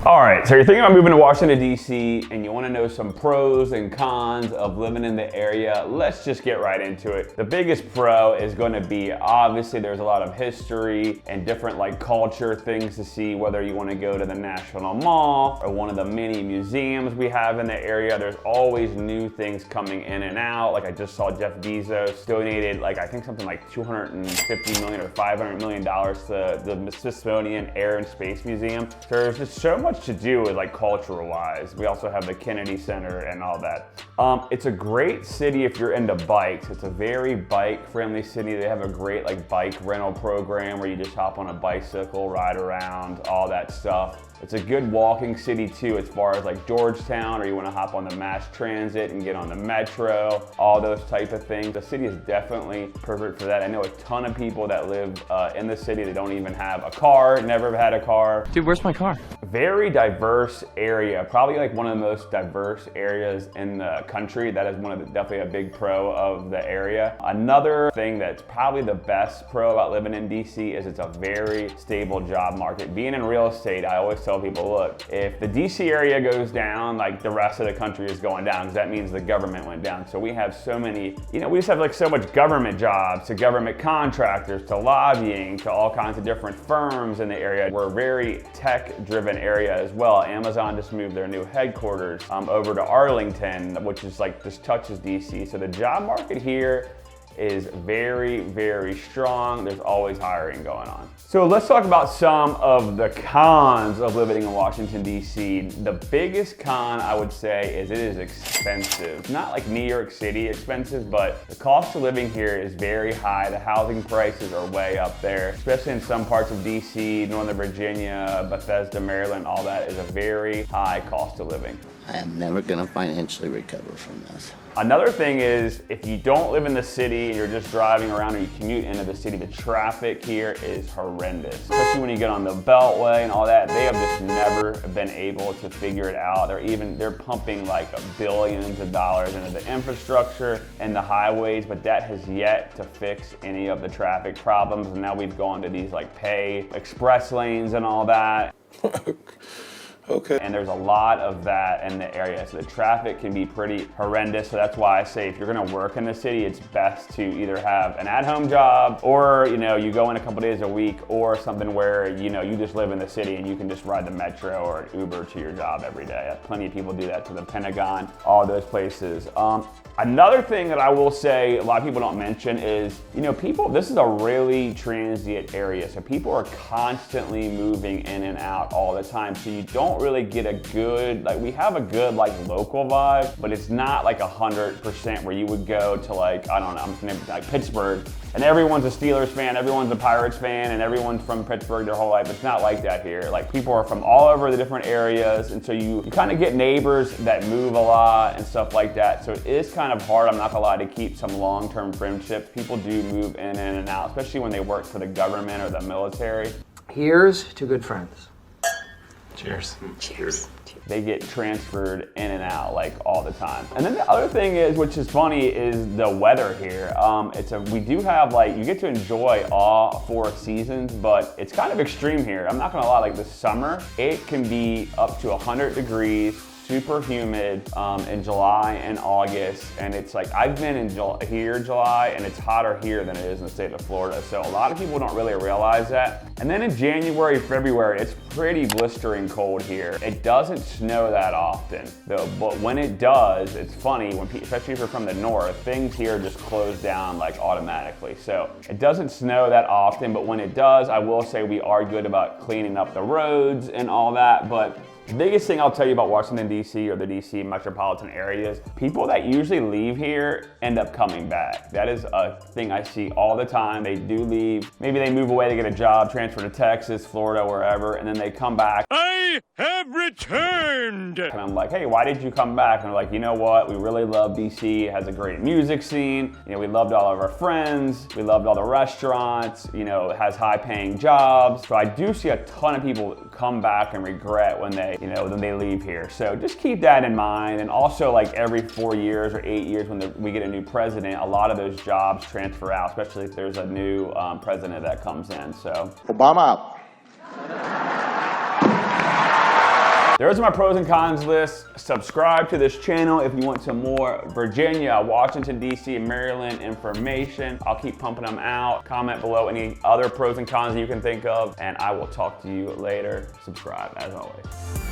All right, so you're thinking about moving to Washington, D.C., and you want to know some pros and cons of living in the area. Let's just get right into it. The biggest pro is going to be, obviously, there's a lot of history and different culture things to see, whether you want to go to the National Mall or one of the many museums we have in the area. There's always new things coming in and out. Like I just saw Jeff Bezos donated I think something like $250 million or $500 million to the Smithsonian Air and Space Museum. So there's just so much to do with cultural wise. We also have the Kennedy Center and all that. It's a great city if you're into bikes. It's a very bike friendly city. They have a great bike rental program where you just hop on a bicycle, ride around, all that stuff. It's a good walking city too, as far as Georgetown, or you want to hop on the mass transit and get on the metro, all those type of things. The city is definitely perfect for that. I know a ton of people that live in the city that don't even have a car, never had a car. Dude, where's my car? Very diverse area, probably one of the most diverse areas in the country. That is definitely a big pro of the area. Another thing that's probably the best pro about living in DC is it's a very stable job market. Being in real estate, I always tell people, look, if the DC area goes down, the rest of the country is going down, because that means the government went down. So we have so many, we just have so much government jobs, to government contractors, to lobbying, to all kinds of different firms in the area. We're a very tech-driven area as well. Amazon just moved their new headquarters over to Arlington, which is just touches DC. So the job market here is very, very strong. There's always hiring going on. So let's talk about some of the cons of living in Washington, D.C. The biggest con, I would say, is it is expensive. Not like New York City expensive, but the cost of living here is very high. The housing prices are way up there, especially in some parts of D.C., Northern Virginia, Bethesda, Maryland, all that is a very high cost of living. I am never gonna financially recover from this. Another thing is, if you don't live in the city and you're just driving around or you commute into the city, the traffic here is horrendous. Especially when you get on the Beltway and all that, they have just never been able to figure it out. They're pumping billions of dollars into the infrastructure and the highways, but that has yet to fix any of the traffic problems. And now we've gone to these pay express lanes and all that. Okay. And there's a lot of that in the area. So the traffic can be pretty horrendous. So that's why I say if you're gonna work in the city, it's best to either have an at-home job or, you go in a couple days a week, or something where, you just live in the city and you can just ride the metro or an Uber to your job every day. Plenty of people do that to the Pentagon, all those places. Another thing that I will say a lot of people don't mention is, this is a really transient area. So people are constantly moving in and out all the time. So you don't really get a good, we have a good local vibe, but it's not 100% where you would go to I don't know, I'm gonna Pittsburgh, and everyone's a Steelers fan, everyone's a Pirates fan, and everyone's from Pittsburgh their whole life. It's not like that here. People are from all over the different areas, and so you kind of get neighbors that move a lot and stuff like that. So it is kind of hard, I'm not gonna lie, to keep some long-term friendships. People do move in and out, especially when they work for the government or the military. Here's to good friends. Cheers. Cheers. They get transferred in and out all the time. And then the other thing is, which is funny, is the weather here. We do have you get to enjoy all 4 seasons, but it's kind of extreme here. I'm not gonna lie, the summer, it can be up to 100 degrees, super humid in July and August, and it's I've been in July, and it's hotter here than it is in the state of Florida. So a lot of people don't really realize that. And then in January, February, it's pretty blistering cold here. It doesn't snow that often though, but when it does, it's funny, especially if you're from the north, things here just close down automatically. So it doesn't snow that often, but when it does, I will say we are good about cleaning up the roads and all that. But the biggest thing I'll tell you about Washington, D.C. or the D.C. metropolitan areas, people that usually leave here end up coming back. That is a thing I see all the time. They do leave. Maybe they move away, they get a job, transfer to Texas, Florida, wherever, and then they come back. I have returned! And I'm like, hey, why did you come back? And they're like, you know what? We really love D.C. It has a great music scene. We loved all of our friends. We loved all the restaurants. It has high-paying jobs. So I do see a ton of people come back and regret when they then they leave here. So just keep that in mind. And also every 4 years or 8 years when we get a new president, a lot of those jobs transfer out, especially if there's a new president that comes in. So Obama out. Those are my pros and cons list. Subscribe to this channel if you want some more Virginia, Washington, D.C., and Maryland information. I'll keep pumping them out. Comment below any other pros and cons you can think of, and I will talk to you later. Subscribe as always.